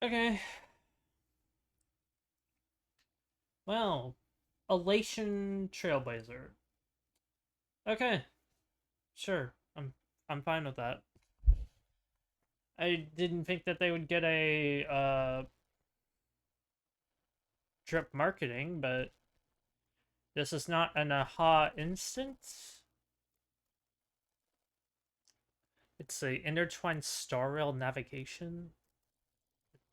Okay. Well, Elation Trailblazer. Okay, sure. I'm fine with that. I didn't think that they would get a drip marketing, but this is not an aha instance. It's a intertwined star rail navigation.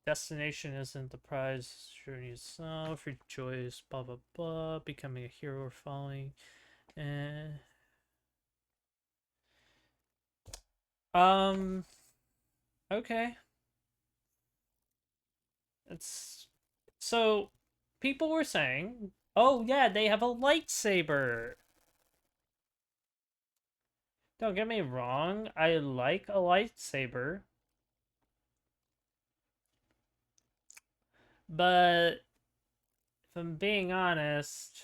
Destination isn't the prize. Journey itself. Rejoice. Blah blah blah. Becoming a hero or falling. Eh. Um. Okay. It's so people were saying, "Oh yeah, they have a lightsaber." Don't get me wrong, I like a lightsaber, but if I'm being honest,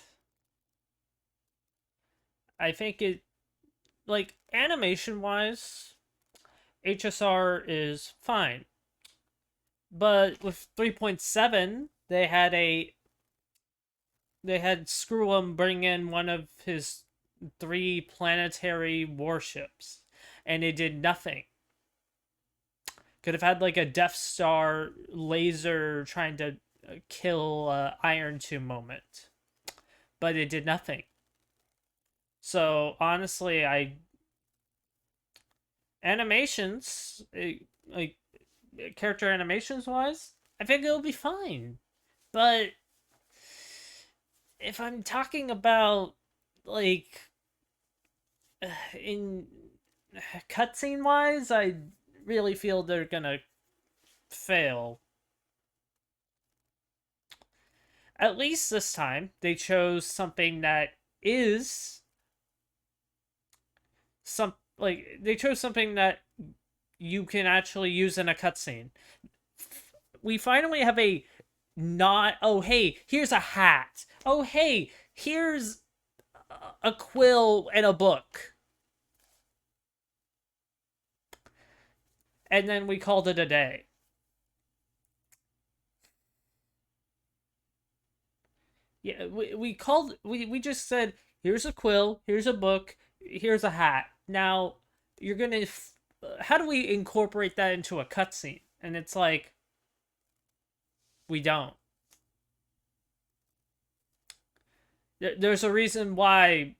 I think it like animation wise, HSR is fine. But with 3.7, they had Screw'em bring in one of his three planetary warships, and it did nothing. Could have had like a Death Star laser trying to kill Iron 2 moment, but it did nothing. So honestly, I animations like character animations wise, I think it'll be fine. But if I'm talking about like in cutscene wise, I really feel they're gonna fail. At least this time, they chose something that is they chose something that you can actually use in a cutscene. We finally have a not, oh hey, here's a hat. Oh hey, here's a quill and a book. And then we called it a day. Yeah, we just said here's a quill, here's a book, here's a hat. Now you're gonna how do we incorporate that into a cutscene? And it's like we don't. There's a reason why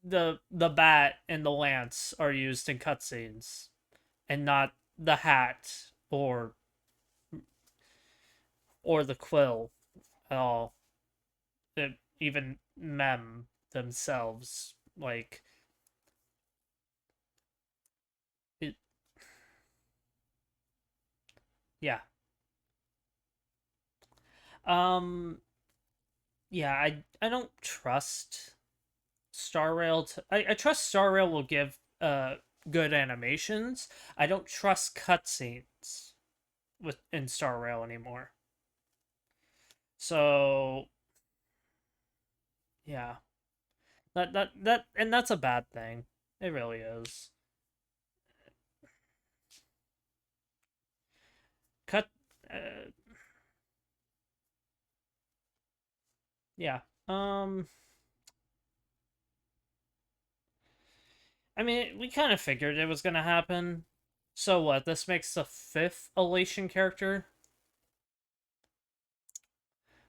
the bat and the lance are used in cutscenes, and not the hat or the quill at all. Even mem themselves, like it. Yeah. Um. Yeah. I don't trust Star Rail. I trust Star Rail will give good animations. I don't trust cutscenes in Star Rail anymore. So yeah, and that's a bad thing. It really is. Cut. Uh, yeah. Um. I mean, we kind of figured it was gonna happen. So what? This makes the fifth Elation character.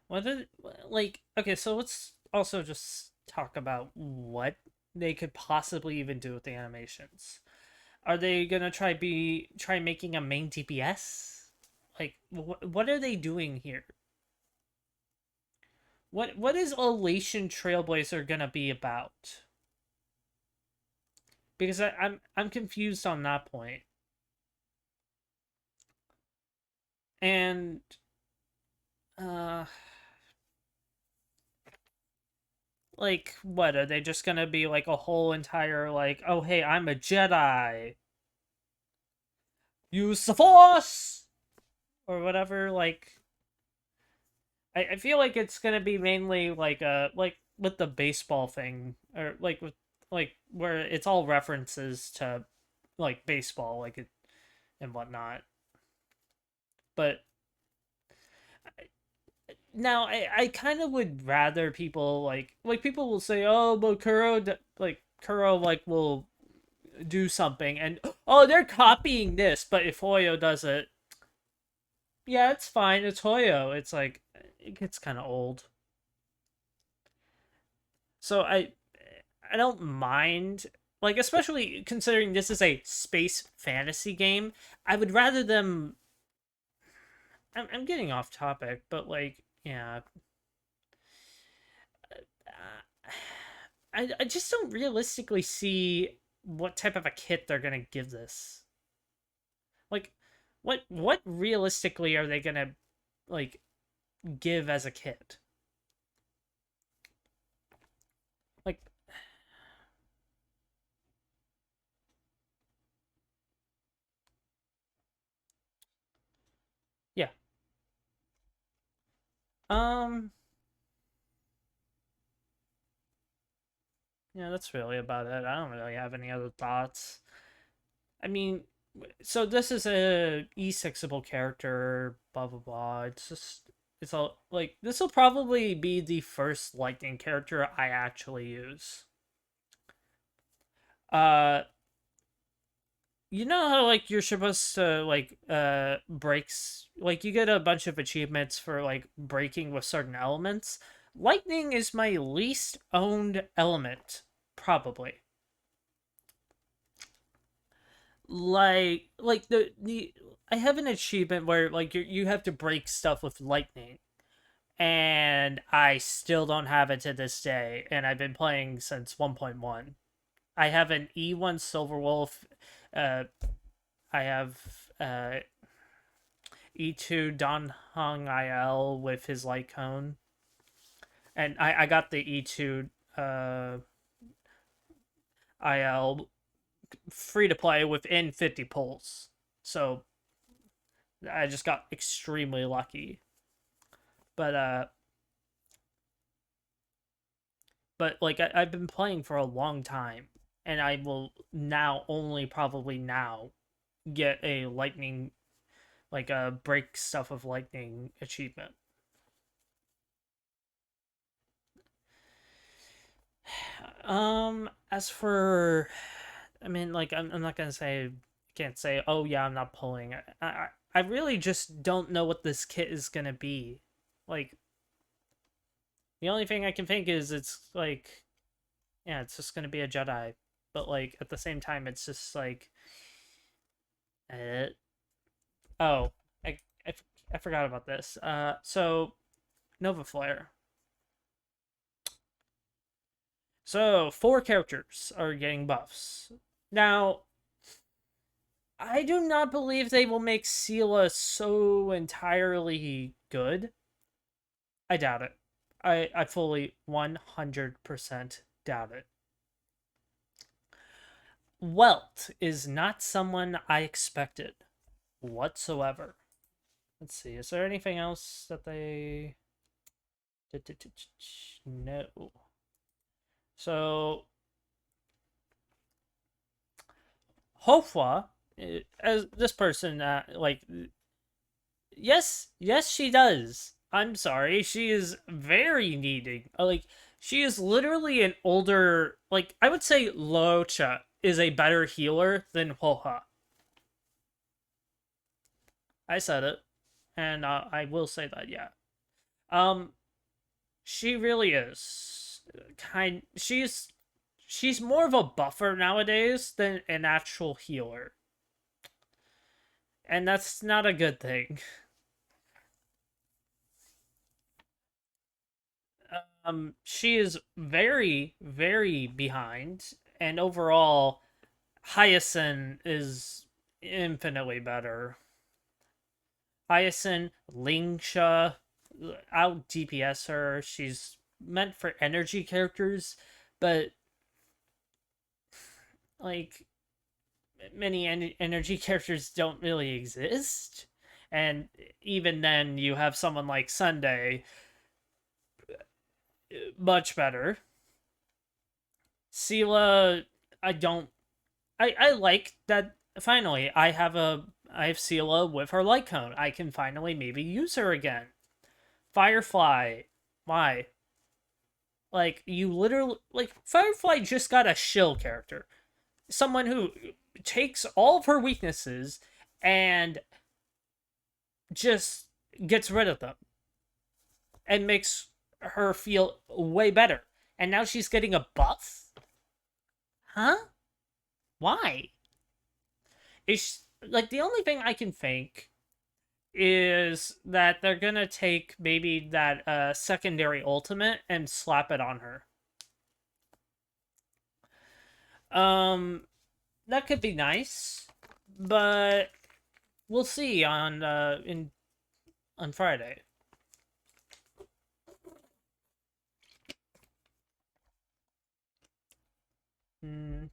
What did like? Okay, so let's also just talk about what they could possibly even do with the animations. Are they gonna try making a main DPS? Like, what are they doing here? What is Elation Trailblazer gonna be about? Because I'm confused on that point. And uh like what are they just gonna be like a whole entire like, oh hey, I'm a Jedi, use the Force or whatever, like I feel like it's gonna be mainly like with the baseball thing, or like with like where it's all references to like baseball, like it and whatnot. But now I kind of would rather people like people will say, oh, but Kuro like will do something, and oh, they're copying this, but if Hoyo does it, yeah, it's fine, it's Hoyo. It's like it gets kind of old. So I don't mind, like, especially considering this is a space fantasy game. I would rather them. I'm getting off topic, but like, yeah, I just don't realistically see what type of a kit they're gonna give this. Like, what realistically are they gonna like give as a kit? Like, yeah, um, yeah, that's really about it. I don't really have any other thoughts. I mean, so this is a e-sexable character, blah blah blah. It's just it's all like this will probably be the first lightning character I actually use. Uh you know how like you're supposed to like breaks like you get a bunch of achievements for like breaking with certain elements. Lightning is my least owned element, probably. Like the I have an achievement where like you have to break stuff with lightning, and I still don't have it to this day, and I've been playing since 1.1. I have an E1 Silver Wolf, uh I have uh E2 Don Hung IL with his light cone, and I got the E2 IL free to play within 50 pulls. So I just got extremely lucky. But like I've been playing for a long time, and I will now only probably now get a lightning like a break stuff of lightning achievement. As for, I mean, like I'm not gonna say, can't say, oh yeah, I'm not pulling. I really just don't know what this kit is gonna be. Like the only thing I can think is it's like, yeah, it's just gonna be a Jedi, but like at the same time, it's just like, uh, oh, I I, I forgot about this. So Nova Flare. So four characters are getting buffs. Now, I do not believe they will make Seele so entirely good. I doubt it. I fully 100% doubt it. Welt is not someone I expected whatsoever. Let's see. Is there anything else that they. No. So, Huohuo, as this person, like, yes, she does. I'm sorry, she is very needing. Like, she is literally an older. Like, I would say Locha is a better healer than Huohuo. I said it, and I will say that. Yeah. Um, she really is she's more of a buffer nowadays than an actual healer, and that's not a good thing. She is very very behind, and overall, Hyacine is infinitely better. Hyacine, Lingsha, out DPS her. She's meant for energy characters, but like many energy characters don't really exist. And even then, you have someone like Sunday, much better. Seele, I don't. I like that. Finally, I have Seele with her light cone. I can finally maybe use her again. Firefly. Why? Like, you literally. Like, Firefly just got a shill character. Someone who takes all of her weaknesses and just gets rid of them and makes her feel way better. And now she's getting a buff? Huh? Why? It's like the only thing I can think is that they're gonna take maybe that secondary ultimate and slap it on her. Um, that could be nice, but we'll see on Friday. Mm,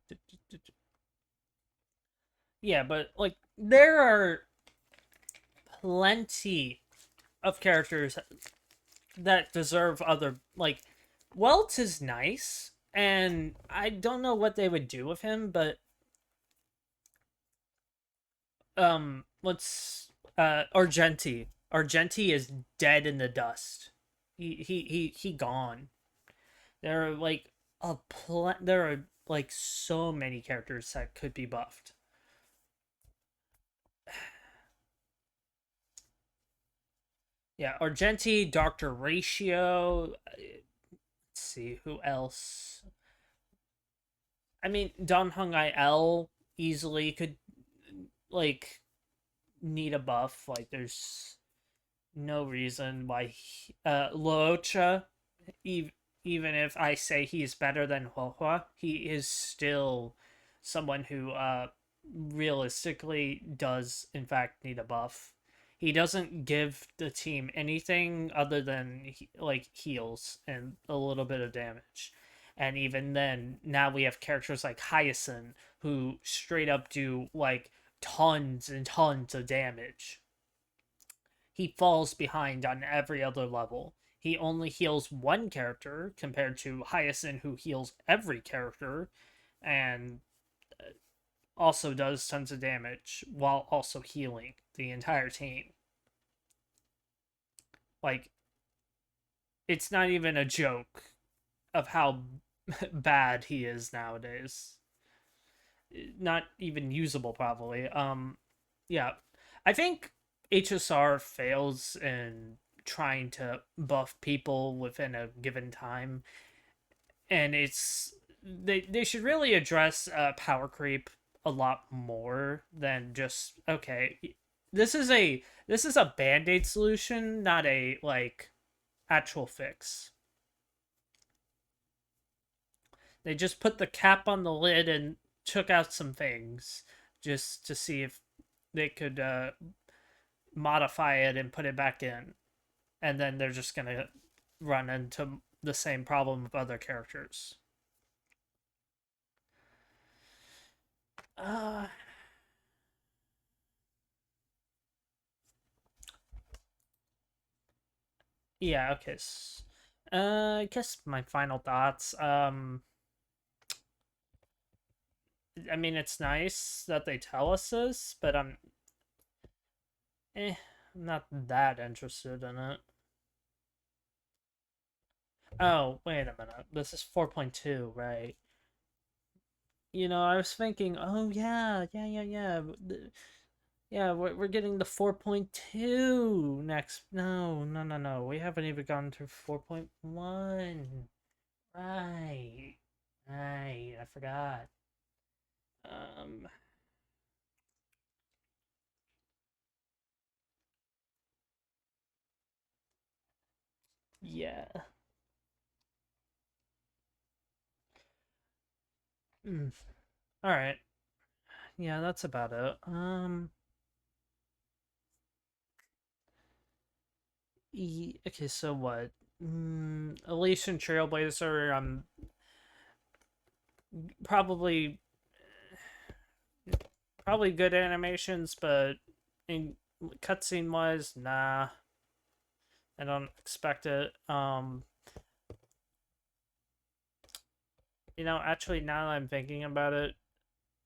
yeah, but like there are plenty of characters that deserve other like Welt is nice, and I don't know what they would do with him, but let's Argenti. Argenti is dead in the dust. He gone. There are like there are like so many characters that could be buffed. Yeah, Argenti, Doctor Ratio. Let's see who else. I mean, Don Hung Il easily could like need a buff. Like, there's no reason why Loocha, even if I say he's better than Huohuo, he is still someone who realistically does in fact need a buff. He doesn't give the team anything other than like heals and a little bit of damage. And even then, now we have characters like Hyacine who straight up do like tons and tons of damage. He falls behind on every other level. He only heals one character compared to Hyacin, who heals every character and also does tons of damage while also healing the entire team. Like, it's not even a joke of how bad he is nowadays. Not even usable, probably. Yeah. I think HSR fails in trying to buff people within a given time, and they should really address power creep a lot more than just okay. This is a band-aid solution, not a like actual fix. They just put the cap on the lid and took out some things just to see if they could modify it and put it back in, and then they're just gonna run into the same problem with other characters. Uh, yeah, okay. I guess my final thoughts. I mean, it's nice that they tell us this, but I'm not that interested in it. Oh, wait a minute. This is 4.2, right? I was thinking, oh yeah, yeah, yeah, yeah. Yeah, we're getting the 4.2 next. No, no, no, no. We haven't even gone to 4.1. Right. Right. I forgot. Um, yeah. Mm. All right. Yeah, that's about it. Okay, so what? Elation Trailblazer, probably probably good animations, but in cutscene wise, nah, I don't expect it. Actually, now that I'm thinking about it,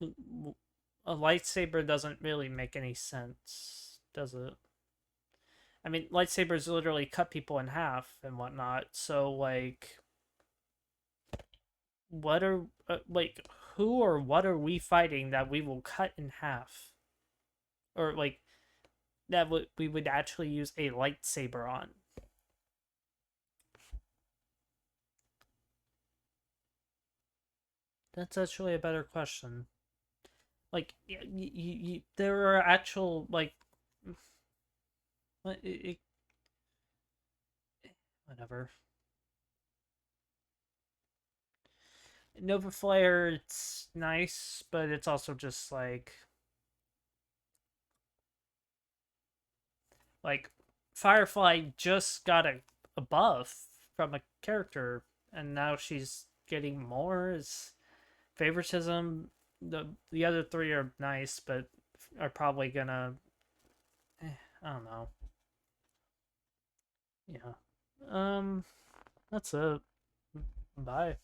a lightsaber doesn't really make any sense, does it? I mean, lightsabers literally cut people in half and whatnot. So like, what are like who or what are we fighting that we will cut in half, or like that we would actually use a lightsaber on? That's actually a better question. Like, there are actual like, it, whatever. Nova Flare, it's nice, but it's also just like Firefly just got a buff from a character, and now she's getting more. Is favoritism. The other three are nice, but are probably gonna. I don't know. Yeah. That's it. Bye.